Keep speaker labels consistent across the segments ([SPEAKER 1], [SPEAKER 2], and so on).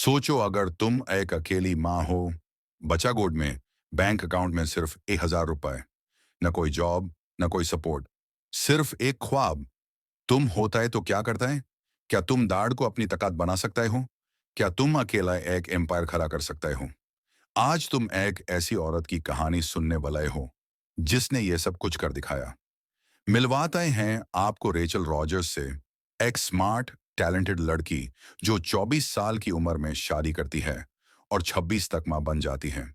[SPEAKER 1] सोचो अगर तुम एक अकेली माँ हो, बचा गोद में, बैंक अकाउंट में सिर्फ 1,000 रुपए, न कोई जॉब, न कोई सपोर्ट, सिर्फ एक ख्वाब। तुम होता है तो क्या करता है? क्या तुम दाढ़ को अपनी ताकत बना सकता हो? क्या तुम अकेला एक एम्पायर खड़ा कर सकते हो? आज तुम एक ऐसी औरत की कहानी सुनने वाले हो, जिसने ये सब कुछ कर दिखाया। मिलवाते हैं आपको रेचल रॉजर्स से, एक स्मार्ट टैलेंटेड लड़की जो 24 साल की उम्र में शादी करती है और 26 तक मां बन जाती है।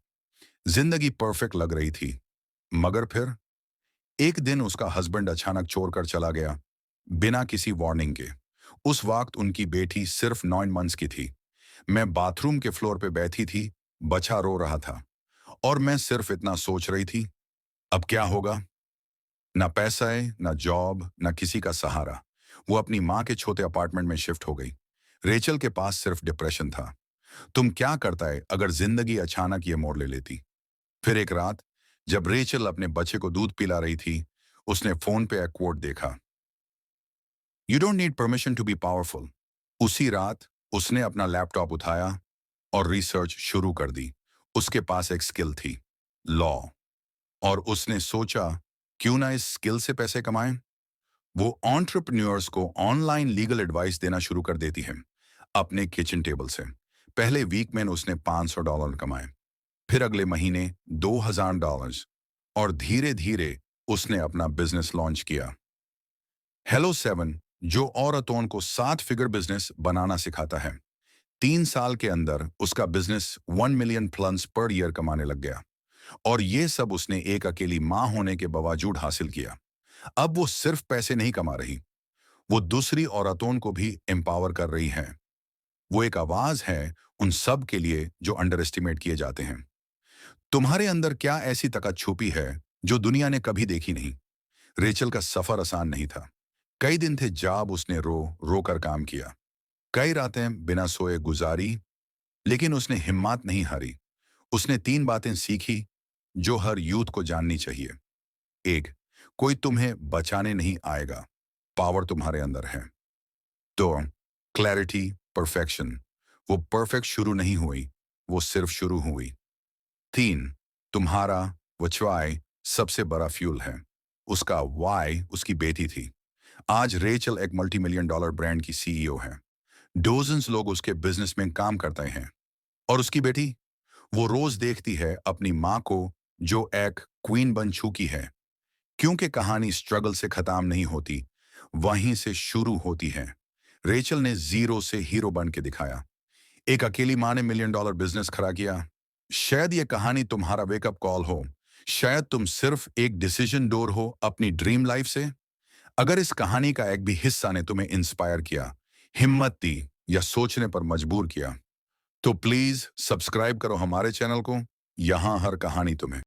[SPEAKER 1] जिंदगी परफेक्ट लग रही थी, मगर फिर एक दिन उसका हस्बैंड अचानक छोड़कर चला गया, बिना किसी वार्निंग के। उस वक्त उनकी बेटी सिर्फ 9 मंथ्स की थी। मैं बाथरूम के फ्लोर पे बैठी थी, बच्चा रो रहा था, और मैं सिर्फ इतना सोच रही थी, अब क्या होगा? ना पैसा है, ना जॉब, ना किसी का सहारा। वो अपनी माँ के छोटे अपार्टमेंट में शिफ्ट हो गई। रेचल के पास सिर्फ डिप्रेशन था। तुम क्या करता है अगर जिंदगी अचानक ये मोड़ ले लेती? फिर एक रात, जब रेचल अपने बच्चे को दूध पिला रही थी, उसने फोन पे एक कोट देखा, you don't need permission to be powerful. उसी रात उसने अपना लैपटॉप उठाया और रिसर्च शुरू कर दी। उसके पास एक स्किल थी, लॉ। और उसने सोचा, क्यों ना इस स्किल से पैसे कमाएं। वो एंटरप्रेन्योर्स को ऑनलाइन लीगल एडवाइस देना शुरू कर देती है, अपने किचन टेबल से। पहले वीक में उसने $500 कमाए, फिर अगले महीने $2,000, और धीरे धीरे उसने अपना बिजनेस लॉन्च किया, हेलो 7, जो औरतों को 7 फिगर बिजनेस बनाना सिखाता है। 3 साल के अंदर उसका बिजनेस 1 मिलियन+ पर ईयर कमाने लग गया, और ये सब उसने एक अकेली माँ होने के बावजूद हासिल किया। अब वो सिर्फ पैसे नहीं कमा रही, वो दूसरी औरतों को भी एम्पावर कर रही है। वो एक आवाज है उन सब के लिए जो अंडर एस्टिमेट किए जाते हैं। तुम्हारे अंदर क्या ऐसी ताकत छुपी है जो दुनिया ने कभी देखी नहीं? रेचल का सफर आसान नहीं था। कई दिन थे जब उसने रो रो कर काम किया, कई रातें बिना सोए गुजारी, लेकिन उसने हिम्मत नहीं हारी। उसने 3 बातें सीखी जो हर यूथ को जाननी चाहिए। एक, कोई तुम्हें बचाने नहीं आएगा, पावर तुम्हारे अंदर है। तो क्लैरिटी, परफेक्शन, वो परफेक्ट शुरू नहीं हुई, वो सिर्फ शुरू हुई। 3, तुम्हारा वो ट्राई सबसे बड़ा फ्यूल है। उसका वाई उसकी बेटी थी। आज रेचल एक $multi-million ब्रांड की सीईओ है। डोजन्स लोग उसके बिजनेस में काम करते हैं। और उसकी बेटी, वो रोज देखती है अपनी माँ को, जो एक क्वीन बन चुकी है। क्योंकि कहानी स्ट्रगल से खत्म नहीं होती, वहीं से शुरू होती है। रेचल ने जीरो से हीरो बन के दिखाया। एक अकेली माँ ने $1 मिलियन बिजनेस खड़ा किया। शायद ये कहानी तुम्हारा वेकअप कॉल हो। शायद तुम सिर्फ एक डिसीजन डोर हो अपनी ड्रीम लाइफ से। अगर इस कहानी का एक भी हिस्सा ने तुम्हें इंस्पायर किया, हिम्मत दी, या सोचने पर मजबूर किया, तो प्लीज सब्सक्राइब करो हमारे चैनल को। यहाँ हर कहानी तुम्हें